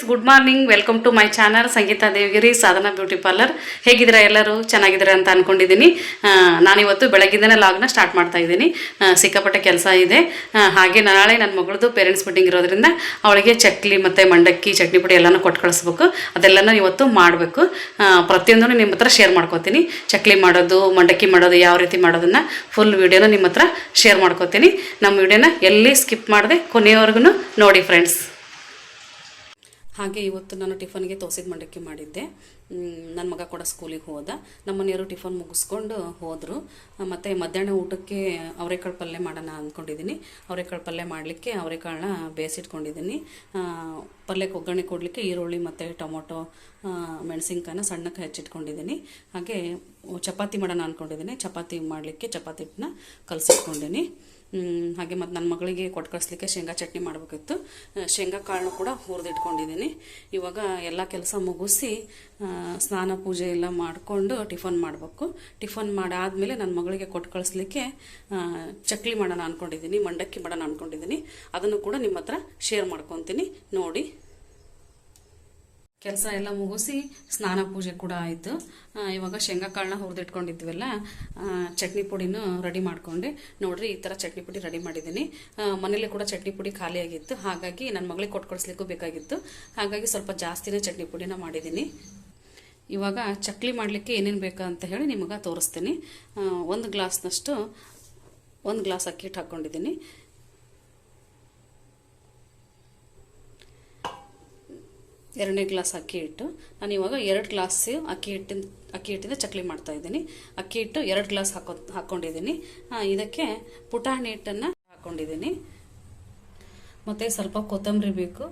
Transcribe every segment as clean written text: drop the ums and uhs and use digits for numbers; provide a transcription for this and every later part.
Good morning. Welcome to my channel Sangeetha Devagiri Sadhana beauty parlour. ಹೇಗಿದ್ದೀರಾ ಎಲ್ಲರೂ? ಚೆನ್ನಾಗಿದ್ದೀರಾ ಅಂತ ಅಂದ್ಕೊಂಡಿದ್ದೀನಿ. ನಾನಿವತ್ತು ಬೆಳಗ್ಗಿಂದನೇ ಲಾಗ್ನ ಸ್ಟಾರ್ಟ್ ಮಾಡ್ತಾ ಇದ್ದೀನಿ. ಸಿಕ್ಕಾಪಟ್ಟೆ ಕೆಲಸ ಇದೆ. ಹಾಗೆ ನಾಳೆ ನನ್ನ ಮಗಳದು ಪೇರೆಂಟ್ಸ್ ಮೀಟಿಂಗ್ ಇರೋದ್ರಿಂದ ಅವಳಿಗೆ ಚಕ್ಲಿ ಮತ್ತು ಮಂಡಕ್ಕಿ ಚಟ್ನಿ ಪುಡಿ ಎಲ್ಲನೂ ಕೊಟ್ಟು ಕಳಿಸ್ಬೇಕು. ಅದೆಲ್ಲನೂ ಇವತ್ತು ಮಾಡಬೇಕು. ಪ್ರತಿಯೊಂದನ್ನು ನಿಮ್ಮ ಹತ್ರ ಶೇರ್ ಮಾಡ್ಕೋತೀನಿ. ಚಕ್ಲಿ ಮಾಡೋದು, ಮಂಡಕ್ಕಿ ಮಾಡೋದು, ಯಾವ ರೀತಿ ಮಾಡೋದನ್ನು ಫುಲ್ ವೀಡಿಯೋನ ನಿಮ್ಮ ಹತ್ರ ಶೇರ್ ಮಾಡ್ಕೋತೀನಿ. ನಮ್ಮ ವೀಡಿಯೋನ ಎಲ್ಲಿ ಸ್ಕಿಪ್ ಮಾಡದೆ ಕೊನೆಯವರೆಗೂ ನೋಡಿ ಫ್ರೆಂಡ್ಸ್. ಹಾಗೆ ಇವತ್ತು ನಾನು ಟಿಫನ್ಗೆ ತೋಸಿದ ಮಂಡಕ್ಕಿ ಮಾಡಿದ್ದೆ. ನನ್ನ ಮಗ ಕೂಡ ಸ್ಕೂಲಿಗೆ ಹೋದ. ನಮ್ಮ ಮನೆಯವರು ಟಿಫನ್ ಮುಗಿಸ್ಕೊಂಡು ಹೋದರು. ಮತ್ತು ಮಧ್ಯಾಹ್ನ ಊಟಕ್ಕೆ ಅವರೆಕಾಳು ಪಲ್ಯ ಮಾಡೋಣ ಅಂದ್ಕೊಂಡಿದ್ದೀನಿ. ಅವರೆಕಾಳು ಪಲ್ಯ ಮಾಡಲಿಕ್ಕೆ ಅವರೆಕಾಳನ್ನ ಬೇಯಿಸಿಟ್ಕೊಂಡಿದ್ದೀನಿ. ಪಲ್ಯಕ್ಕೆ ಒಗ್ಗರಣೆ ಕೊಡಲಿಕ್ಕೆ ಈರುಳ್ಳಿ ಮತ್ತು ಟೊಮೊಟೊ, ಮೆಣಸಿನ್ಕಾಯಿನ ಸಣ್ಣಕ್ಕೆ ಹೆಚ್ಚಿಟ್ಕೊಂಡಿದ್ದೀನಿ. ಹಾಗೆ ಚಪಾತಿ ಮಾಡೋಣ ಅಂದ್ಕೊಂಡಿದ್ದೀನಿ. ಚಪಾತಿ ಮಾಡಲಿಕ್ಕೆ ಚಪಾತಿ ಹಿಟ್ಟನ್ನ ಕಲಸಿಟ್ಕೊಂಡಿದ್ದೀನಿ. ಹಾಗೆ ಮತ್ತು ನನ್ನ ಮಗಳಿಗೆ ಕೊಟ್ಟು ಕಳಿಸ್ಲಿಕ್ಕೆ ಶೇಂಗಾ ಚಟ್ನಿ ಮಾಡಬೇಕಿತ್ತು. ಶೇಂಗಾ ಕಾಳನ್ನು ಕೂಡ ಹುರಿದಿಟ್ಕೊಂಡಿದ್ದೀನಿ. ಇವಾಗ ಎಲ್ಲ ಕೆಲಸ ಮುಗಿಸಿ ಸ್ನಾನ ಪೂಜೆ ಎಲ್ಲ ಮಾಡಿಕೊಂಡು ಟಿಫನ್ ಮಾಡಬೇಕು. ಟಿಫನ್ ಮಾಡಾದಮೇಲೆ ನನ್ನ ಮಗಳಿಗೆ ಕೊಟ್ಟು ಕಳಿಸ್ಲಿಕ್ಕೆ ಚಕ್ಲಿ ಮಾಡೋಣ ಅಂದ್ಕೊಂಡಿದ್ದೀನಿ, ಮಂಡಕ್ಕಿ ಮಾಡೋಣ ಅಂದ್ಕೊಂಡಿದ್ದೀನಿ. ಅದನ್ನು ಕೂಡ ನಿಮ್ಮ ಹತ್ರ ಶೇರ್ ಮಾಡ್ಕೊತೀನಿ ನೋಡಿ. ಕೆಲಸ ಎಲ್ಲ ಮುಗಿಸಿ ಸ್ನಾನ ಪೂಜೆ ಕೂಡ ಆಯಿತು. ಇವಾಗ ಶೇಂಗಾ ಕಾಳನ್ನ ಹುರಿದಿಟ್ಕೊಂಡಿದ್ವಲ್ಲ, ಚಟ್ನಿ ಪುಡಿನೂ ರೆಡಿ ಮಾಡಿಕೊಂಡೆ. ನೋಡ್ರಿ, ಈ ಥರ ಚಟ್ನಿ ಪುಡಿ ರೆಡಿ ಮಾಡಿದ್ದೀನಿ. ಮನೇಲಿ ಕೂಡ ಚಟ್ನಿ ಪುಡಿ ಖಾಲಿಯಾಗಿತ್ತು. ಹಾಗಾಗಿ ನನ್ನ ಮಗಳಿಗೆ ಕೊಟ್ಟು ಕಳಿಸ್ಲಿಕ್ಕೂ ಬೇಕಾಗಿತ್ತು. ಹಾಗಾಗಿ ಸ್ವಲ್ಪ ಜಾಸ್ತಿನೇ ಚಟ್ನಿ ಪುಡಿನ ಮಾಡಿದ್ದೀನಿ. ಇವಾಗ ಚಕ್ಲಿ ಮಾಡಲಿಕ್ಕೆ ಏನೇನು ಬೇಕು ಅಂತ ಹೇಳಿ ನಿಮಗೆ ತೋರಿಸ್ತೀನಿ. ಒಂದು ಗ್ಲಾಸ್ ಅಕ್ಕಿ ಹಿಟ್ಟು ಹಾಕ್ಕೊಂಡಿದ್ದೀನಿ. 2 ಗ್ಲಾಸ್ ಅಕ್ಕಿ ಹಿಟ್ಟು. ನಾನು ಇವಾಗ 2 ಗ್ಲಾಸ್ ಅಕ್ಕಿ ಹಿಟ್ಟಿಂದ ಚಕ್ಲಿ ಮಾಡ್ತಾ ಇದ್ದೀನಿ. ಅಕ್ಕಿ ಹಿಟ್ಟು 2 ಗ್ಲಾಸ್ ಹಾಕ್ಕೊಂಡಿದ್ದೀನಿ. ಇದಕ್ಕೆ ಪುಟಾಣಿ ಹಿಟ್ಟನ್ನು ಹಾಕ್ಕೊಂಡಿದ್ದೀನಿ. ಮತ್ತು ಸ್ವಲ್ಪ ಕೊತ್ತಂಬರಿ ಬೇಕು,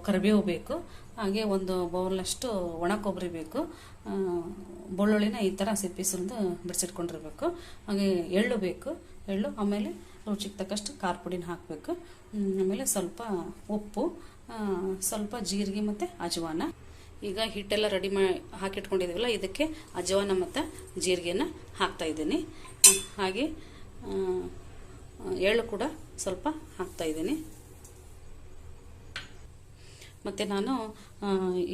ಕರಿಬೇವು ಬೇಕು. ಹಾಗೆ ಒಂದು ಬೌಲ್ನಷ್ಟು ಒಣ ಕೊಬ್ಬರಿ ಬೇಕು. ಬೆಳ್ಳುಳ್ಳಿನ ಈ ಥರ ಸಿಪ್ಪಿ ಸುಲಿದು ಬಿಡಿಸಿಟ್ಕೊಂಡಿರ್ಬೇಕು. ಹಾಗೆ ಎಳ್ಳು ಬೇಕು, ಎಳ್ಳು. ಆಮೇಲೆ ರುಚಿಗೆ ತಕ್ಕಷ್ಟು ಖಾರ ಪುಡಿನ ಹಾಕಬೇಕು. ಆಮೇಲೆ ಸ್ವಲ್ಪ ಉಪ್ಪು, ಸ್ವಲ್ಪ ಜೀರಿಗೆ ಮತ್ತು ಅಜವಾನ. ಈಗ ಹಿಟ್ಟೆಲ್ಲ ರೆಡಿ ಹಾಕಿಟ್ಕೊಂಡಿದ್ದೀವಲ್ಲ, ಇದಕ್ಕೆ ಅಜವಾನ ಮತ್ತು ಜೀರಿಗೆನ ಹಾಕ್ತಾಯಿದ್ದೀನಿ. ಹಾಗೆ ಎಳ್ಳು ಕೂಡ ಸ್ವಲ್ಪ ಹಾಕ್ತಾಯಿದ್ದೀನಿ. ಮತ್ತು ನಾನು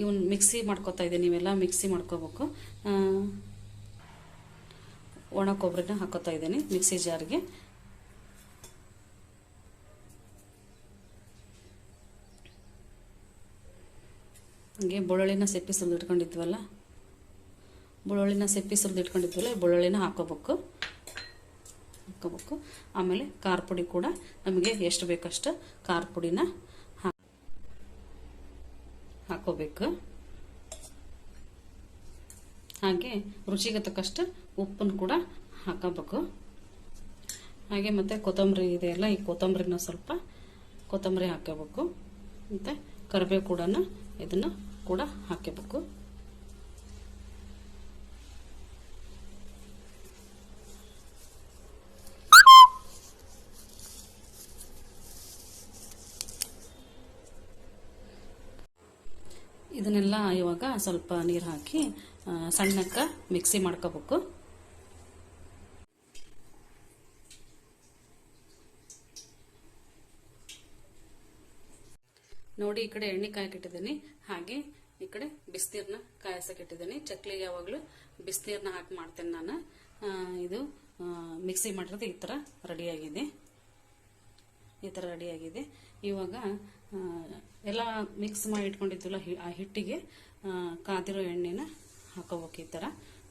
ಇವನ್ ಮಿಕ್ಸಿ ಮಾಡ್ಕೊತಾ ಇದ್ದೀನಿ. ನೀವೆಲ್ಲ ಮಿಕ್ಸಿ ಮಾಡ್ಕೋಬೇಕು. ಒಣ ಕೊಬ್ಬರಿನ ಹಾಕೋತಾ ಇದ್ದೀನಿ ಮಿಕ್ಸಿ ಜಾರ್ಗೆ. ಹಾಗೆ ಬೆಳ್ಳುಳ್ಳಿನ ಸಿಪ್ಪಿ ಸುಲಿದಿಟ್ಕೊಂಡಿದ್ವಲ್ಲ, ಬೆಳ್ಳುಳ್ಳಿನ ಹಾಕೋಬೇಕು. ಆಮೇಲೆ ಖಾರ ಪುಡಿ ಕೂಡ ನಮಗೆ ಎಷ್ಟು ಬೇಕಷ್ಟು ಖಾರ ಪುಡಿನ ಹಾಕೋಬೇಕು. ಹಾಗೆ ರುಚಿಗೆ ತಕ್ಕಷ್ಟು ಉಪ್ಪನ್ನು ಕೂಡ ಹಾಕೋಬೇಕು. ಹಾಗೆ ಮತ್ತು ಕೊತ್ತಂಬರಿ ಇದೆಯಲ್ಲ, ಈ ಕೊತ್ತಂಬರಿನ ಸ್ವಲ್ಪ ಕೊತ್ತಂಬರಿ ಹಾಕೋಬೇಕು. ಮತ್ತು ಕರಿಬೇವು ಕೂಡ ಇದನ್ನು ಕೂಡ ಹಾಕಬೇಕು. ಇದನ್ನೆಲ್ಲ ಇವಾಗ ಸ್ವಲ್ಪ ನೀರು ಹಾಕಿ ಸಣ್ಣಕ್ಕೆ ಮಿಕ್ಸಿ ಮಾಡ್ಕೋಬೇಕು. ನೋಡಿ, ಈ ಕಡೆ ಎಣ್ಣೆ ಕಾಯಕ್ಕಿಟ್ಟಿದ್ದೀನಿ. ಹಾಗೆ ಈ ಕಡೆ ಬಿಸಿನೀರನ್ನ ಕಾಯಿಸಕ್ಕಿಟ್ಟಿದ್ದೀನಿ. ಚಕ್ಲಿಗೆ ಯಾವಾಗಲೂ ಬಿಸಿನೀರನ್ನ ಹಾಕಿ ಮಾಡ್ತೇನೆ ನಾನು. ಇದು ಮಿಕ್ಸಿ ಮಾಡಿರೋದು ಈ ಥರ ರೆಡಿಯಾಗಿದೆ. ಇವಾಗ ಎಲ್ಲ ಮಿಕ್ಸ್ ಮಾಡಿ ಇಟ್ಕೊಂಡಿದ್ವಲ್ಲ ಆ ಹಿಟ್ಟಿಗೆ ಕಾದಿರೋ ಎಣ್ಣೆನ ಹಾಕೋಬೇಕು. ಈ ಥರ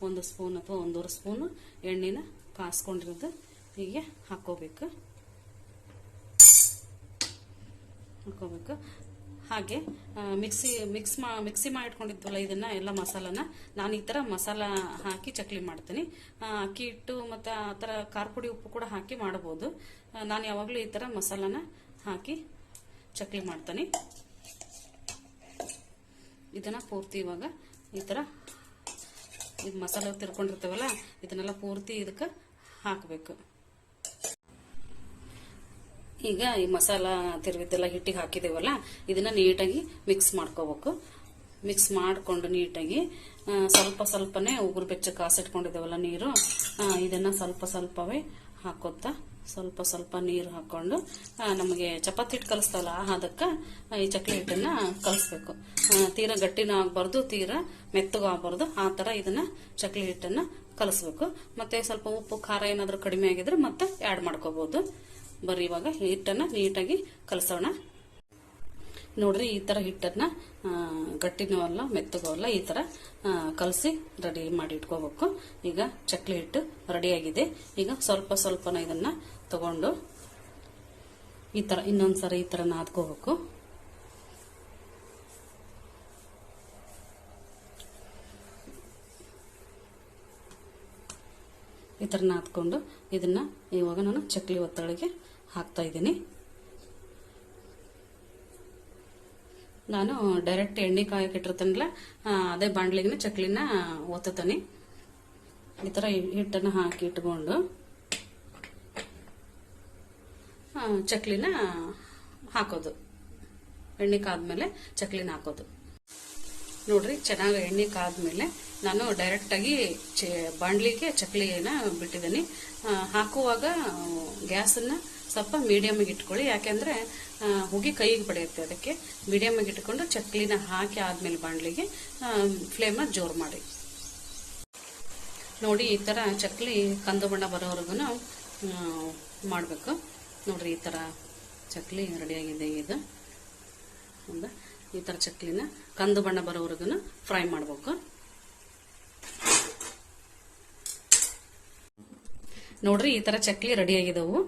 1 ಸ್ಪೂನ್ ಅಥವಾ 1.5 ಸ್ಪೂನು ಎಣ್ಣೆನ ಕಾಸ್ಕೊಂಡಿರೋದು ಹೀಗೆ ಹಾಕೋಬೇಕು. ಹಾಗೆ ಮಿಕ್ಸಿ ಮಾಡಿ ಇಟ್ಕೊಂಡಿದ್ವಲ್ಲ ಇದನ್ನ ಎಲ್ಲ ಮಸಾಲಾನ ನಾನು ಈ ಥರ ಮಸಾಲ ಹಾಕಿ ಚಕ್ಲಿ ಮಾಡ್ತೀನಿ. ಅಕ್ಕಿ ಹಿಟ್ಟು ಮತ್ತು ಆ ಥರ ಖಾರ ಪುಡಿ, ಉಪ್ಪು ಕೂಡ ಹಾಕಿ ಮಾಡ್ಬೋದು. ನಾನು ಯಾವಾಗಲೂ ಈ ಥರ ಮಸಾಲಾನ ಹಾಕಿ ಚಕ್ಲಿ ಮಾಡ್ತೀನಿ. ಇದನ್ನು ಪೂರ್ತಿ ಇವಾಗ ಈ ಥರ ಇದು ಮಸಾಲೆ ತಿರ್ಕೊಂಡಿರ್ತೇವಲ್ಲ, ಇದನ್ನೆಲ್ಲ ಪೂರ್ತಿ ಇದಕ್ಕೆ ಹಾಕಬೇಕು. ಈಗ ಈ ಮಸಾಲ ತಿರುವಿದ್ದೆಲ್ಲ ಹಿಟ್ಟಿಗೆ ಹಾಕಿದೇವಲ್ಲ, ಇದನ್ನ ನೀಟಾಗಿ ಮಿಕ್ಸ್ ಮಾಡ್ಕೋಬೇಕು. ಮಿಕ್ಸ್ ಮಾಡಿಕೊಂಡು ನೀಟಾಗಿ ಸ್ವಲ್ಪನೇ ಉಗುರು ಬೆಚ್ಚ ಕಾಸಿಟ್ಕೊಂಡಿದ್ದೇವಲ್ಲ ನೀರು, ಇದನ್ನ ಸ್ವಲ್ಪವೇ ಹಾಕೋತಾ ಸ್ವಲ್ಪ ಸ್ವಲ್ಪ ನೀರು ಹಾಕ್ಕೊಂಡು ನಮಗೆ ಚಪಾತಿ ಹಿಟ್ಟು ಕಲಿಸ್ತಾವಲ್ಲ ಆ ಹದಕ್ಕೆ ಈ ಚಕ್ಲಿ ಹಿಟ್ಟನ್ನು ಕಲಿಸ್ಬೇಕು. ತೀರಾ ಗಟ್ಟಿನೂ ಆಗಬಾರ್ದು, ತೀರಾ ಮೆತ್ತಗೂ ಆಗಬಾರ್ದು. ಆ ಥರ ಇದನ್ನು ಚಕ್ಲಿ ಹಿಟ್ಟನ್ನು ಕಲಿಸ್ಬೇಕು. ಮತ್ತೆ ಸ್ವಲ್ಪ ಉಪ್ಪು ಖಾರ ಏನಾದರೂ ಕಡಿಮೆ ಆಗಿದ್ರೆ ಮತ್ತೆ ಆ್ಯಡ್ ಮಾಡ್ಕೋಬಹುದು. ಬರ್ರಿ ಇವಾಗ ಹಿಟ್ಟನ್ನು ನೀಟಾಗಿ ಕಲಸೋಣ. ನೋಡ್ರಿ, ಈ ಥರ ಹಿಟ್ಟನ್ನು ಗಟ್ಟಿನೂ ಅಲ್ಲ ಮೆತ್ತಗೂ ಅಲ್ಲ, ಈ ಥರ ಕಲಸಿ ರೆಡಿ ಮಾಡಿ ಇಟ್ಕೋಬೇಕು. ಈಗ ಚಕ್ಲಿ ಹಿಟ್ಟು ರೆಡಿಯಾಗಿದೆ. ಈಗ ಸ್ವಲ್ಪ ಸ್ವಲ್ಪನ ಇದನ್ನು ತಗೊಂಡು ಈ ಥರ ಇನ್ನೊಂದ್ಸರಿ ಈ ಥರ ನಾದ್ಕೋಬೇಕು. ಈ ಥರ ನಾದ್ಕೊಂಡು ಇದನ್ನು ಇವಾಗ ನಾನು ಚಕ್ಲಿ ಒತ್ತಳಿಗೆ ಹಾಕ್ತಾ ಇದ್ದೀನಿ. ನಾನು ಡೈರೆಕ್ಟ್ ಎಣ್ಣೆ ಕಾಯಕ್ಕೆ ಇಟ್ಟಿರ್ತೀನಲ್ಲ, ಅದೇ ಬಾಂಡ್ಲಿಗೆ ಚಕ್ಲಿನ ಒತ್ತುತ್ತಾನೆ. ಈ ಥರ ಹಿಟ್ಟನ್ನು ಹಾಕಿ ಇಟ್ಕೊಂಡು ಚಕ್ಲಿನ ಹಾಕೋದು. ಎಣ್ಣೆ ಕಾದ್ಮೇಲೆ ಚಕ್ಲಿನ ಹಾಕೋದು. ನೋಡ್ರಿ, ಚೆನ್ನಾಗಿ ಎಣ್ಣೆ ಕಾದ್ಮೇಲೆ ನಾನು ಡೈರೆಕ್ಟಾಗಿ ಬಾಂಡ್ಲಿಗೆ ಚಕ್ಲಿನ ಬಿಟ್ಟಿದ್ದೀನಿ. ಹಾಕುವಾಗ ಗ್ಯಾಸನ್ನು ಸ್ವಲ್ಪ ಮೀಡಿಯಮ್ಗೆ ಇಟ್ಕೊಳ್ಳಿ, ಯಾಕೆಂದರೆ ಹೋಗಿ ಕೈಗೆ ಬಡಿಯುತ್ತೆ. ಅದಕ್ಕೆ ಮೀಡಿಯಮ್ಗೆ ಇಟ್ಕೊಂಡು ಚಕ್ಲಿನ ಹಾಕಿ ಆದಮೇಲೆ ಬಾಂಡ್ಲಿಗೆ ಫ್ಲೇಮ್ನ ಜೋರು ಮಾಡಿ. ನೋಡಿ, ಈ ಥರ ಚಕ್ಲಿ ಕಂದು ಬಣ್ಣ ಬರೋವರೆಗೂ ಮಾಡಬೇಕು. ನೋಡ್ರಿ, ಈ ಥರ ಚಕ್ಲಿ ರೆಡಿಯಾಗಿದೆ. ಇದು ಈ ಥರ ಚಕ್ಲಿನ ಕಂದು ಬಣ್ಣ ಬರೋವರೆಗೂ ಫ್ರೈ ಮಾಡಬೇಕು. ನೋಡ್ರಿ, ಈ ಥರ ಚಕ್ಲಿ ರೆಡಿಯಾಗಿದ್ದವು.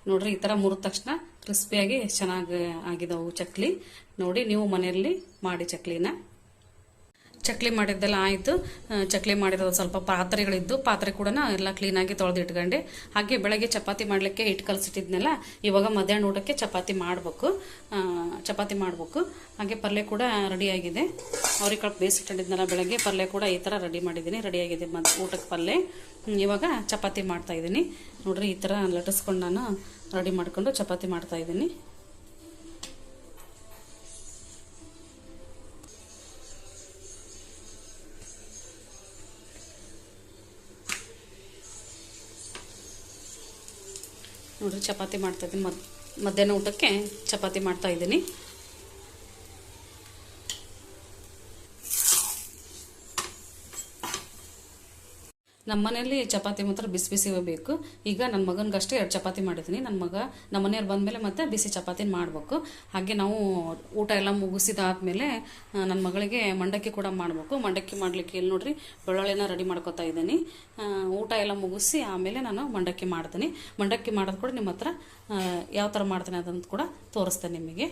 ನೋಡ್ರಿ, ಈ ಥರ ಮುರಿದ ತಕ್ಷಣ ಕ್ರಿಸ್ಪಿಯಾಗಿ ಚೆನ್ನಾಗಿ ಆಗಿದವು ಚಕ್ಲಿ. ನೋಡಿ, ನೀವು ಮನೆಯಲ್ಲಿ ಮಾಡಿ ಚಕ್ಲಿನ. ಚಕ್ಲಿ ಮಾಡಿದ್ದೆಲ್ಲ ಆಯಿತು. ಚಕ್ಲಿ ಮಾಡಿರೋದು ಸ್ವಲ್ಪ ಪಾತ್ರೆಗಳಿದ್ದು, ಪಾತ್ರೆ ಕೂಡ ಎಲ್ಲ ಕ್ಲೀನಾಗಿ ತೊಳೆದು ಇಟ್ಕೊಂಡೆ. ಹಾಗೆ ಬೆಳಗ್ಗೆ ಚಪಾತಿ ಮಾಡಲಿಕ್ಕೆ ಹಿಟ್ಟು ಕಲಸಿಟ್ಟಿದ್ನೆಲ್ಲ, ಇವಾಗ ಮಧ್ಯಾಹ್ನ ಊಟಕ್ಕೆ ಚಪಾತಿ ಮಾಡಬೇಕು. ಹಾಗೆ ಪಲ್ಯ ಕೂಡ ರೆಡಿಯಾಗಿದೆ. ಅವ್ರಿಗೆ ಕಳ್ದು ಬೇಯಿಸಿಟ್ಟಿದ್ನೆಲ್ಲ ಬೆಳಗ್ಗೆ ಪಲ್ಯ ಕೂಡ ಈ ಥರ ರೆಡಿ ಮಾಡಿದ್ದೀನಿ. ರೆಡಿಯಾಗಿದೆ ಊಟಕ್ಕೆ ಪಲ್ಯ. ಇವಾಗ ಚಪಾತಿ ಮಾಡ್ತಾಯಿದ್ದೀನಿ. ನೋಡ್ರಿ, ಈ ಥರ ಲಟ್ಟಿಸ್ಕೊಂಡು ನಾನು ರೆಡಿ ಮಾಡಿಕೊಂಡು ಚಪಾತಿ ಮಾಡ್ತಾಯಿದ್ದೀನಿ. ನೋಡ್ರಿ, ಚಪಾತಿ ಮಾಡ್ತಾಯಿದ್ದೀನಿ. ಮಧ್ಯಾಹ್ನ ಊಟಕ್ಕೆ ಚಪಾತಿ ಮಾಡ್ತಾಯಿದ್ದೀನಿ. ನಮ್ಮ ಮನೆಯಲ್ಲಿ ಚಪಾತಿ ಮಾತ್ರ ಬಿಸಿ ಬಿಸಿ ಬೇಕು. ಈಗ ನನ್ನ ಮಗನಿಗಷ್ಟೇ 2 ಚಪಾತಿ ಮಾಡಿದ್ದೀನಿ. ನಮ್ಮ ಮನೆಯವ್ರು ಬಂದಮೇಲೆ ಮತ್ತೆ ಬಿಸಿ ಚಪಾತಿ ಮಾಡಬೇಕು. ಹಾಗೆ ನಾವು ಊಟ ಎಲ್ಲ ಮುಗಿಸಿದಾದ್ಮೇಲೆ ನನ್ನ ಮಗಳಿಗೆ ಮಂಡಕ್ಕಿ ಕೂಡ ಮಾಡಬೇಕು. ಮಂಡಕ್ಕಿ ಮಾಡಲಿಕ್ಕೆ ಇಲ್ಲಿ ನೋಡ್ರಿ ಬೆಳ್ಳುಳ್ಳಿನ ರೆಡಿ ಮಾಡ್ಕೊತಾ ಇದ್ದೀನಿ. ಊಟ ಎಲ್ಲ ಮುಗಿಸಿ ಆಮೇಲೆ ನಾನು ಮಂಡಕ್ಕಿ ಮಾಡ್ತೀನಿ. ಮಂಡಕ್ಕಿ ಮಾಡೋದು ಕೂಡ ನಿಮ್ಮ ಹತ್ರ ಯಾವ ಥರ ಮಾಡ್ತೀನಿ ಅದಂತ ಕೂಡ ತೋರಿಸ್ತೇನೆ ನಿಮಗೆ.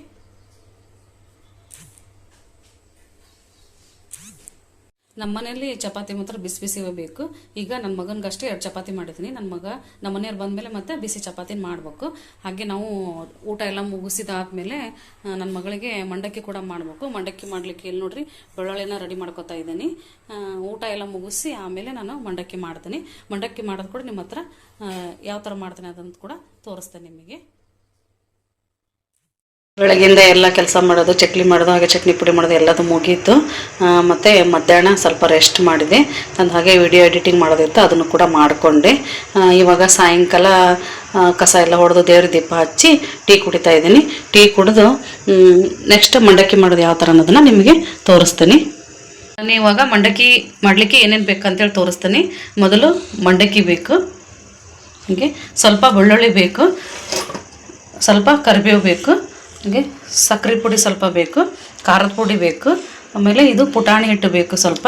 ನಮ್ಮ ಮನೆಯಲ್ಲಿ ಚಪಾತಿ ಮಾತ್ರ ಬಿಸಿ ಬಿಸಿ ಬೇಕು. ಈಗ ನನ್ನ ಮಗನಿಗಷ್ಟೇ 2 ಚಪಾತಿ ಮಾಡಿದ್ದೀನಿ. ನಮ್ಮ ಮನೆಯವ್ರು ಬಂದಮೇಲೆ ಮತ್ತೆ ಬಿಸಿ ಚಪಾತಿ ಮಾಡಬೇಕು. ಹಾಗೆ ನಾವು ಊಟ ಎಲ್ಲ ಮುಗಿಸಿದಾದ್ಮೇಲೆ ನನ್ನ ಮಗಳಿಗೆ ಮಂಡಕ್ಕಿ ಕೂಡ ಮಾಡಬೇಕು. ಮಂಡಕ್ಕಿ ಮಾಡಲಿಕ್ಕೆ ಇಲ್ಲಿ ನೋಡ್ರಿ ಬೆಳ್ಳುಳ್ಳಿನ ರೆಡಿ ಮಾಡ್ಕೊತಾ ಇದ್ದೀನಿ. ಊಟ ಎಲ್ಲ ಮುಗಿಸಿ ಆಮೇಲೆ ನಾನು ಮಂಡಕ್ಕಿ ಮಾಡ್ತೀನಿ. ಮಂಡಕ್ಕಿ ಮಾಡೋದು ಕೂಡ ನಿಮ್ಮ ಹತ್ರ ಯಾವ ಥರ ಮಾಡ್ತೀನಿ ಅದಂತ ಕೂಡ ತೋರಿಸ್ತೇನೆ ನಿಮಗೆ. ಬೆಳಗ್ಗಿಂದ ಎಲ್ಲ ಕೆಲಸ ಮಾಡೋದು, ಚಕ್ಲಿ ಮಾಡೋದು, ಹಾಗೆ ಚಟ್ನಿ ಪುಡಿ ಮಾಡೋದು ಎಲ್ಲದು ಮುಗೀತು. ಮತ್ತು ಮಧ್ಯಾಹ್ನ ಸ್ವಲ್ಪ ರೆಸ್ಟ್ ಮಾಡಿದೆ. ನಾನು ಹಾಗೆ ವಿಡಿಯೋ ಎಡಿಟಿಂಗ್ ಮಾಡೋದಿತ್ತು, ಅದನ್ನು ಕೂಡ ಮಾಡಿಕೊಂಡೆ. ಇವಾಗ ಸಾಯಂಕಾಲ ಕಸ ಎಲ್ಲ ಹೊಡೆದು ದೇವ್ರ ದೀಪ ಹಚ್ಚಿ ಟೀ ಕುಡಿತಾ ಇದ್ದೀನಿ. ಟೀ ಕುಡಿದು ನೆಕ್ಸ್ಟ್ ಮಂಡಕ್ಕಿ ಮಾಡೋದು ಯಾವ ಥರ ಅನ್ನೋದನ್ನು ನಿಮಗೆ ತೋರಿಸ್ತೀನಿ. ನಾನು ಇವಾಗ ಮಂಡಕ್ಕಿ ಮಾಡಲಿಕ್ಕೆ ಏನೇನು ಬೇಕಂತೇಳಿ ತೋರಿಸ್ತೀನಿ. ಮೊದಲು ಮಂಡಕ್ಕಿ ಬೇಕು, ಹಾಗೆ ಸ್ವಲ್ಪ ಬೆಳ್ಳುಳ್ಳಿ ಬೇಕು, ಸ್ವಲ್ಪ ಕರಿಬೇವು ಬೇಕು, ಹಾಗೆ ಸಕ್ಕರೆ ಪುಡಿ ಸ್ವಲ್ಪ ಬೇಕು, ಖಾರದ ಪುಡಿ ಬೇಕು, ಆಮೇಲೆ ಇದು ಪುಟಾಣಿ ಹಿಟ್ಟು ಬೇಕು ಸ್ವಲ್ಪ,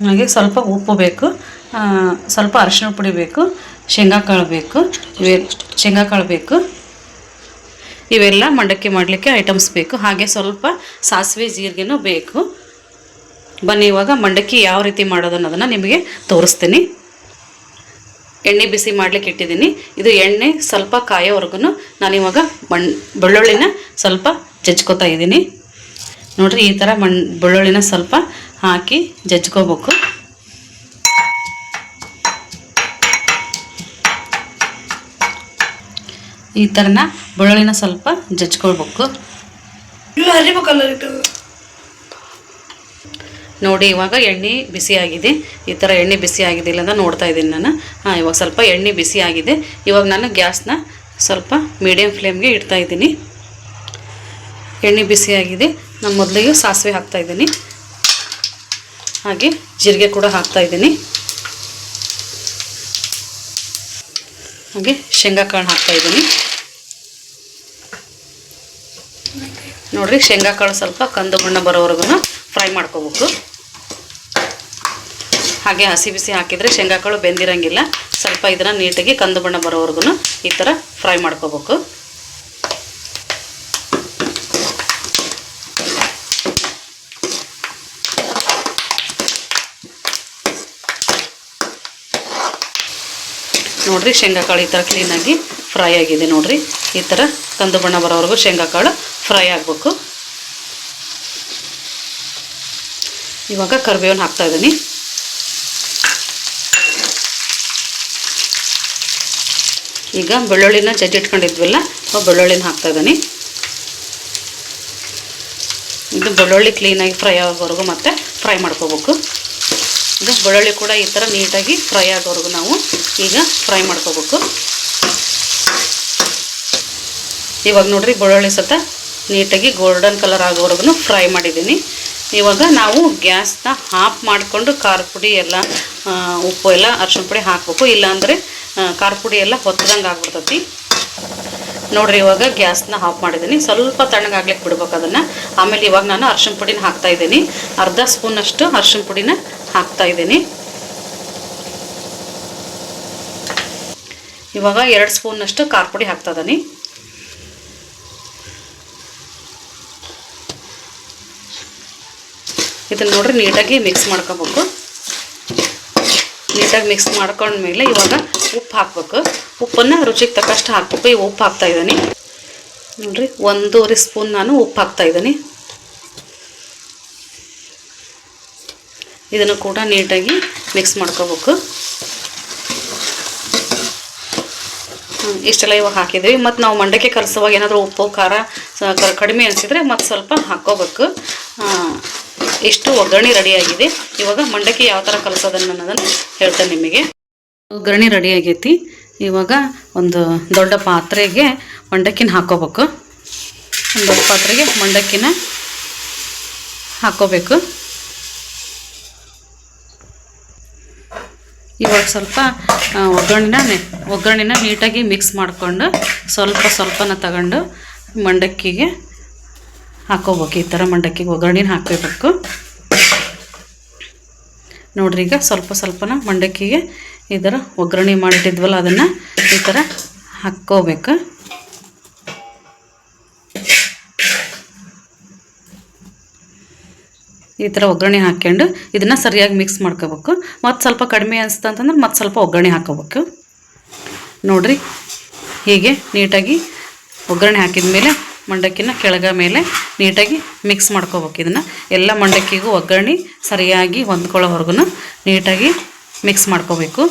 ಹಾಗೆ ಸ್ವಲ್ಪ ಉಪ್ಪು ಬೇಕು, ಸ್ವಲ್ಪ ಅರಿಶಿಣ ಪುಡಿ ಬೇಕು, ಶೇಂಗಾಕಾಳು ಬೇಕು. ಇವೆಲ್ಲ ಮಂಡಕ್ಕಿ ಮಾಡಲಿಕ್ಕೆ ಐಟಮ್ಸ್ ಬೇಕು. ಹಾಗೆ ಸ್ವಲ್ಪ ಸಾಸಿವೆ ಜೀರಿಗೆನೂ ಬೇಕು. ಬನ್ನಿ ಇವಾಗ ಮಂಡಕ್ಕಿ ಯಾವ ರೀತಿ ಮಾಡೋದು ಅನ್ನೋದನ್ನು ನಿಮಗೆ ತೋರಿಸ್ತೀನಿ. ಎಣ್ಣೆ ಬಿಸಿ ಮಾಡಲಿಕ್ಕೆ ಇಟ್ಟಿದ್ದೀನಿ. ಇದು ಎಣ್ಣೆ ಸ್ವಲ್ಪ ಕಾಯೋವರೆಗೂ ನಾನಿವಾಗ ಬೆಳ್ಳುಳ್ಳಿನ ಸ್ವಲ್ಪ ಜಜ್ಕೋತಾ ಇದ್ದೀನಿ. ನೋಡಿರಿ, ಈ ಥರ ಬೆಳ್ಳುಳ್ಳಿನ ಸ್ವಲ್ಪ ಹಾಕಿ ಜಜ್ಕೋಬೇಕು. ಈ ಥರನ ಬೆಳ್ಳುಳ್ಳಿನ ಸ್ವಲ್ಪ ಜಜ್ಕೊಳ್ಬೇಕು. ನೋಡಿ ಇವಾಗ ಎಣ್ಣೆ ಬಿಸಿಯಾಗಿದೆ. ಈ ಥರ ಎಣ್ಣೆ ಬಿಸಿ ಆಗಿದೆ ಇಲ್ಲ ಅಂತ ನೋಡ್ತಾ ಇದ್ದೀನಿ ನಾನು. ಇವಾಗ ಸ್ವಲ್ಪ ಎಣ್ಣೆ ಬಿಸಿ ಆಗಿದೆ. ಇವಾಗ ನಾನು ಗ್ಯಾಸ್ನ ಸ್ವಲ್ಪ ಮೀಡಿಯಮ್ ಫ್ಲೇಮ್ಗೆ ಇಡ್ತಾ ಇದ್ದೀನಿ. ಎಣ್ಣೆ ಬಿಸಿಯಾಗಿದೆ. ನಾನು ಮೊದಲಿಗೆ ಸಾಸಿವೆ ಹಾಕ್ತಾಯಿದ್ದೀನಿ, ಹಾಗೆ ಜೀರಿಗೆ ಕೂಡ ಹಾಕ್ತಾಯಿದ್ದೀನಿ, ಹಾಗೆ ಶೇಂಗಾ ಕಾಳು ಹಾಕ್ತಾಯಿದ್ದೀನಿ. ನೋಡಿರಿ, ಶೇಂಗಾ ಕಾಳು ಸ್ವಲ್ಪ ಕಂದು ಬಣ್ಣ ಬರೋವರೆಗೂ ಫ್ರೈ ಮಾಡ್ಕೋಬೇಕು. ಹಾಗೆ ಹಸಿ ಬಿಸಿ ಹಾಕಿದರೆ ಶೇಂಗಾ ಕಾಳು ಬೆಂದಿರೋಂಗಿಲ್ಲ. ಸ್ವಲ್ಪ ಇದನ್ನು ನೀಟಾಗಿ ಕಂದು ಬಣ್ಣ ಬರೋವರೆಗೂ ಈ ಥರ ಫ್ರೈ ಮಾಡ್ಕೋಬೇಕು. ನೋಡಿರಿ, ಶೇಂಗಾ ಕಾಳು ಈ ಥರ ಕ್ಲೀನಾಗಿ ಫ್ರೈ ಆಗಿದೆ. ನೋಡಿರಿ, ಈ ಥರ ಕಂದು ಬಣ್ಣ ಬರೋವರೆಗೂ ಶೇಂಗಾ ಕಾಳು ಫ್ರೈ ಆಗಬೇಕು. ಇವಾಗ ಕರಿಬೇವನ್ನು ಹಾಕ್ತಾಯಿದ್ದೀನಿ. ಈಗ ಬೆಳ್ಳುಳ್ಳಿನ ಜಜ್ಜಿಟ್ಕೊಂಡಿದ್ವಲ್ಲ, ಬೆಳ್ಳುಳ್ಳಿನ ಹಾಕ್ತಾಯಿದ್ದೀನಿ. ಇದು ಬೆಳ್ಳುಳ್ಳಿ ಕ್ಲೀನಾಗಿ ಫ್ರೈ ಆಗೋವರೆಗೂ ಮತ್ತೆ ಫ್ರೈ ಮಾಡ್ಕೋಬೇಕು. ಇದು ಬೆಳ್ಳುಳ್ಳಿ ಕೂಡ ಈ ಥರ ನೀಟಾಗಿ ಫ್ರೈ ಆಗೋವರೆಗೂ ನಾವು ಈಗ ಫ್ರೈ ಮಾಡ್ಕೋಬೇಕು. ಇವಾಗ ನೋಡಿರಿ, ಬೆಳ್ಳುಳ್ಳಿ ಸತ ನೀಟಾಗಿ ಗೋಲ್ಡನ್ ಕಲರ್ ಆಗೋವರೆಗೂ ಫ್ರೈ ಮಾಡಿದ್ದೀನಿ. ಇವಾಗ ನಾವು ಗ್ಯಾಸ್ನ ಆಫ್ ಮಾಡಿಕೊಂಡು ಖಾರ ಪುಡಿ ಎಲ್ಲ ಉಪ್ಪು ಎಲ್ಲ ಅರಿಶಿಣ ಪುಡಿ ಹಾಕಬೇಕು. ಇಲ್ಲಾಂದರೆ ಖಾರ ಪುಡಿ ಎಲ್ಲ ಹೊತ್ತದಂಗೆ ಆಗ್ಬಿಡ್ತೈತಿ. ನೋಡಿರಿ, ಇವಾಗ ಗ್ಯಾಸ್ನ ಆಫ್ ಮಾಡಿದ್ದೀನಿ. ಸ್ವಲ್ಪ ತಣ್ಣಗಾಗ್ಲಿಕ್ಕೆ ಬಿಡ್ಬೇಕು ಅದನ್ನು. ಆಮೇಲೆ ಇವಾಗ ನಾನು ಅರಿಶಿಣ ಪುಡಿನ ಹಾಕ್ತಾಯಿದ್ದೀನಿ. ಅರ್ಧ ಸ್ಪೂನಷ್ಟು ಅರಿಶಿಣ ಪುಡಿನ ಹಾಕ್ತಾಯಿದ್ದೀನಿ. ಇವಾಗ 2 ಸ್ಪೂನಷ್ಟು ಖಾರ ಪುಡಿ ಹಾಕ್ತಾಯಿದ್ದೀನಿ. ಇದನ್ನು ನೋಡ್ರಿ ನೀಟಾಗಿ ಮಿಕ್ಸ್ ಮಾಡ್ಕೋಬೇಕು. ನೀಟಾಗಿ ಮಿಕ್ಸ್ ಮಾಡ್ಕೊಂಡ್ಮೇಲೆ ಇವಾಗ ಉಪ್ಪು ಹಾಕಬೇಕು. ಉಪ್ಪನ್ನು ರುಚಿಗೆ ತಕ್ಕಷ್ಟು ಹಾಕಬೇಕು. ಈ ಉಪ್ಪು ಹಾಕ್ತಾಯಿದ್ದೀನಿ. ನೋಡಿರಿ, 1.5 ಸ್ಪೂನ್ ನಾನು ಉಪ್ಪು ಹಾಕ್ತಾಯಿದ್ದೀನಿ. ಇದನ್ನು ಕೂಡ ನೀಟಾಗಿ ಮಿಕ್ಸ್ ಮಾಡ್ಕೋಬೇಕು. ಇಷ್ಟೆಲ್ಲ ಇವಾಗ ಹಾಕಿದ್ವಿ. ಮತ್ತು ನಾವು ಮಂಡಕ್ಕಿ ಕಲಸುವಾಗ ಏನಾದರೂ ಉಪ್ಪು ಖಾರ ಕಡಿಮೆ ಅನಿಸಿದರೆ ಮತ್ತು ಸ್ವಲ್ಪ ಹಾಕ್ಕೋಬೇಕು. ಇಷ್ಟು ಒಗ್ಗರಣೆ ರೆಡಿಯಾಗಿದೆ. ಇವಾಗ ಮಂಡಕ್ಕಿ ಯಾವ ಥರ ಕಲಸೋದನ್ನು ಅನ್ನೋದನ್ನು ಹೇಳ್ತೇನೆ ನಿಮಗೆ. ಒಗ್ಗರಣೆ ರೆಡಿ ಆಗೈತಿ. ಇವಾಗ ಒಂದು ದೊಡ್ಡ ಪಾತ್ರೆಗೆ ಮಂಡಕ್ಕಿನ ಹಾಕ್ಕೋಬೇಕು. ಒಂದು ದೊಡ್ಡ ಪಾತ್ರೆಗೆ ಮಂಡಕ್ಕಿನ ಹಾಕ್ಕೋಬೇಕು. ಇವಾಗ ಸ್ವಲ್ಪ ಒಗ್ಗರಣೆನ ನೀಟಾಗಿ ಮಿಕ್ಸ್ ಮಾಡಿಕೊಂಡು ಸ್ವಲ್ಪನ ತಗೊಂಡು ಮಂಡಕ್ಕಿಗೆ ಹಾಕ್ಕೋಬೇಕು. ಈ ಥರ ಮಂಡಕ್ಕಿಗೆ ಒಗ್ಗರಣೆನ ಹಾಕಬೇಕು. ನೋಡ್ರಿ, ಈಗ ಸ್ವಲ್ಪನ ಮಂಡಕ್ಕಿಗೆ ಈ ಥರ ಒಗ್ಗರಣೆ ಮಾಡಿಟ್ಟಿದ್ವಲ್ಲ ಅದನ್ನು ಈ ಥರ ಹಾಕ್ಕೋಬೇಕು. ಈ ಥರ ಒಗ್ಗರಣೆ ಹಾಕ್ಕೊಂಡು ಇದನ್ನು ಸರಿಯಾಗಿ ಮಿಕ್ಸ್ ಮಾಡ್ಕೋಬೇಕು. ಮತ್ತು ಸ್ವಲ್ಪ ಕಡಿಮೆ ಅನಿಸ್ತು ಅಂತಂದ್ರೆ ಮತ್ತು ಸ್ವಲ್ಪ ಒಗ್ಗರಣೆ ಹಾಕ್ಕೋಬೇಕು. ನೋಡಿರಿ, ಹೀಗೆ ನೀಟಾಗಿ ಒಗ್ಗರಣೆ ಹಾಕಿದ ಮೇಲೆ ಮಂಡಕ್ಕಿನ ಕೆಳಗ ಮೇಲೆ ನೀಟಾಗಿ ಮಿಕ್ಸ್ ಮಾಡ್ಕೋಬೇಕು. ಇದನ್ನು ಎಲ್ಲ ಮಂಡಕ್ಕಿಗೂ ಒಗ್ಗರಣೆ ಸರಿಯಾಗಿ ಹೊಂದ್ಕೊಳ್ಳೋವರೆಗೂ ನೀಟಾಗಿ ಮಿಕ್ಸ್ ಮಾಡ್ಕೋಬೇಕು.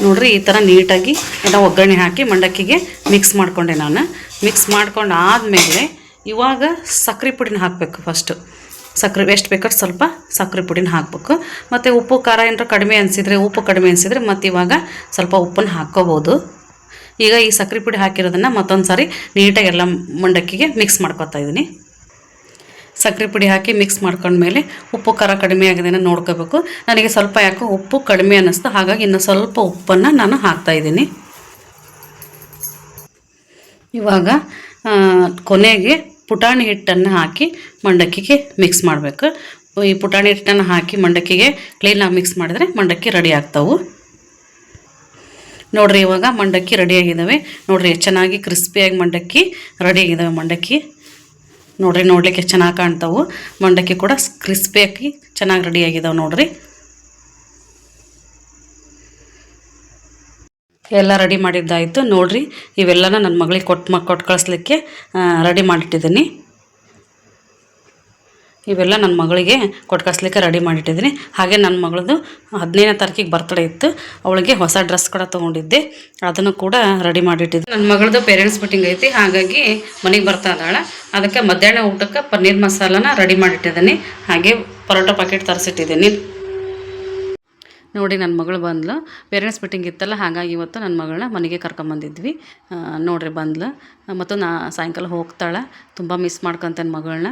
ನೋಡಿರಿ, ಈ ಥರ ನೀಟಾಗಿ ಎಲ್ಲ ಒಗ್ಗರಣೆ ಹಾಕಿ ಮಂಡಕ್ಕಿಗೆ ಮಿಕ್ಸ್ ಮಾಡಿಕೊಂಡೆ ನಾನು. ಮಿಕ್ಸ್ ಮಾಡ್ಕೊಂಡು ಆದಮೇಲೆ ಇವಾಗ ಸಕ್ಕರೆ ಪುಡಿನ ಹಾಕಬೇಕು. ಫಸ್ಟು ಸಕ್ಕರೆ ಎಷ್ಟು ಬೇಕಾದ್ರೆ ಸ್ವಲ್ಪ ಸಕ್ಕರೆ ಪುಡಿನ ಹಾಕಬೇಕು. ಮತ್ತು ಉಪ್ಪು ಖಾರ ಏನಾರ ಕಡಿಮೆ ಅನಿಸಿದರೆ ಮತ್ತು ಇವಾಗ ಸ್ವಲ್ಪ ಉಪ್ಪನ್ನು ಹಾಕ್ಕೋಬೋದು. ಈಗ ಈ ಸಕ್ಕರೆ ಪುಡಿ ಹಾಕಿರೋದನ್ನು ಮತ್ತೊಂದು ಸಾರಿ ನೀಟಾಗಿ ಎಲ್ಲ ಮಂಡಕ್ಕಿಗೆ ಮಿಕ್ಸ್ ಮಾಡ್ಕೊತಾ ಇದ್ದೀನಿ. ಸಕ್ಕರೆ ಪುಡಿ ಹಾಕಿ ಮಿಕ್ಸ್ ಮಾಡ್ಕೊಂಡ್ಮೇಲೆ ಉಪ್ಪು ಖಾರ ಕಡಿಮೆ ಆಗಿದೆ ನೋಡ್ಕೋಬೇಕು. ನನಗೆ ಸ್ವಲ್ಪ ಯಾಕೋ ಉಪ್ಪು ಕಡಿಮೆ ಅನ್ನಿಸ್ತು, ಹಾಗಾಗಿ ಇನ್ನು ಸ್ವಲ್ಪ ಉಪ್ಪನ್ನು ನಾನು ಹಾಕ್ತಾಯಿದ್ದೀನಿ. ಇವಾಗ ಕೊನೆಗೆ ಪುಟಾಣಿ ಹಿಟ್ಟನ್ನು ಹಾಕಿ ಮಂಡಕ್ಕಿಗೆ ಮಿಕ್ಸ್ ಮಾಡಬೇಕು. ಈ ಪುಟಾಣಿ ಹಿಟ್ಟನ್ನು ಹಾಕಿ ಮಂಡಕ್ಕಿಗೆ ಕ್ಲೀನಾಗಿ ಮಿಕ್ಸ್ ಮಾಡಿದರೆ ಮಂಡಕ್ಕಿ ರೆಡಿ ಆಗ್ತಾವೆ. ನೋಡಿರಿ, ಇವಾಗ ಮಂಡಕ್ಕಿ ರೆಡಿಯಾಗಿದ್ದಾವೆ. ನೋಡಿರಿ, ಚೆನ್ನಾಗಿ ಕ್ರಿಸ್ಪಿಯಾಗಿ ಮಂಡಕ್ಕಿ ರೆಡಿಯಾಗಿದ್ದಾವೆ. ಮಂಡಕ್ಕಿ ನೋಡಿರಿ, ನೋಡಲಿಕ್ಕೆ ಚೆನ್ನಾಗಿ ಕಾಣ್ತಾವೆ. ಮಂಡಕ್ಕಿ ಕೂಡ ಕ್ರಿಸ್ಪಿಯಾಗಿ ಚೆನ್ನಾಗಿ ರೆಡಿಯಾಗಿದ್ದಾವೆ. ನೋಡಿರಿ, ಎಲ್ಲ ರೆಡಿ ಮಾಡಿದ್ದಾಯಿತು. ನೋಡಿರಿ, ಇವೆಲ್ಲನ ನನ್ನ ಮಗಳಿಗೆ ಕೊಟ್ಟು ಕಳಿಸ್ಲಿಕ್ಕೆ ರೆಡಿ ಮಾಡಿಟ್ಟಿದ್ದೀನಿ. ಇವೆಲ್ಲ ನನ್ನ ಮಗಳಿಗೆ ಕೊಟ್ಕಸ್ಲಿಕ್ಕೆ ರೆಡಿ ಮಾಡಿಟ್ಟಿದ್ದೀನಿ. ಹಾಗೆ ನನ್ನ ಮಗಳದು 15ನೇ ತಾರೀಕಿಗೆ ಬರ್ತಡೇ ಇತ್ತು, ಅವಳಿಗೆ ಹೊಸ ಡ್ರೆಸ್ ಕೂಡ ತೊಗೊಂಡಿದ್ದೆ, ಅದನ್ನು ಕೂಡ ರೆಡಿ ಮಾಡಿಟ್ಟಿದ್ದೆ. ನನ್ನ ಮಗಳದು ಪೇರೆಂಟ್ಸ್ ಮೀಟಿಂಗ್ ಐತಿ, ಹಾಗಾಗಿ ಮನೆಗೆ ಬರ್ತಾ ಇದ್ದಾಳೆ. ಅದಕ್ಕೆ ಮಧ್ಯಾಹ್ನ ಊಟಕ್ಕೆ ಪನ್ನೀರ್ ಮಸಾಲನ ರೆಡಿ ಮಾಡಿಟ್ಟಿದ್ದೀನಿ. ಹಾಗೆ ಪರೋಟ ಪ್ಯಾಕೆಟ್ ತರಿಸಿಟ್ಟಿದ್ದೀನಿ. ನೋಡಿ ನನ್ನ ಮಗಳು ಬಂದ್ಲು, ಪೇರೆಂಟ್ಸ್ ಮೀಟಿಂಗ್ ಇತ್ತಲ್ಲ, ಹಾಗಾಗಿ ಇವತ್ತು ನನ್ನ ಮಗಳನ್ನ ಮನೆಗೆ ಕರ್ಕೊಂಬಂದಿದ್ವಿ. ನೋಡ್ರಿ ಬಂದ್ಲು, ಮತ್ತು ಸಾಯಂಕಾಲ ಹೋಗ್ತಾಳೆ. ತುಂಬ ಮಿಸ್ ಮಾಡ್ಕೊತೇನೆ ಮಗಳನ್ನ.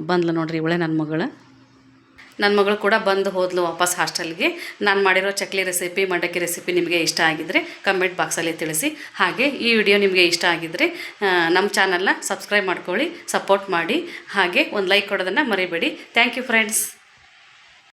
ಬಂದ್ಲು ನೋಡ್ರಿ, ಇವಳೆ ನನ್ನ ಮಗಳು. ನನ್ನ ಮಗಳು ಕೂಡ ಬಂದು ಹೋದ್ಲು ವಾಪಸ್ ಹಾಸ್ಟೆಲ್ಗೆ. ನಾನು ಮಾಡಿರೋ ಚಕ್ಲಿ ರೆಸಿಪಿ, ಮಂಡಕ್ಕಿ ರೆಸಿಪಿ ನಿಮಗೆ ಇಷ್ಟ ಆಗಿದ್ದರೆ ಕಮೆಂಟ್ ಬಾಕ್ಸಲ್ಲಿ ತಿಳಿಸಿ. ಹಾಗೆ ಈ ವಿಡಿಯೋ ನಿಮಗೆ ಇಷ್ಟ ಆಗಿದ್ದರೆ ನಮ್ಮ ಚಾನಲ್ನ ಸಬ್ಸ್ಕ್ರೈಬ್ ಮಾಡ್ಕೊಳ್ಳಿ, ಸಪೋರ್ಟ್ ಮಾಡಿ. ಹಾಗೆ ಒಂದು ಲೈಕ್ ಕೊಡೋದನ್ನು ಮರಿಬೇಡಿ. Thank you friends.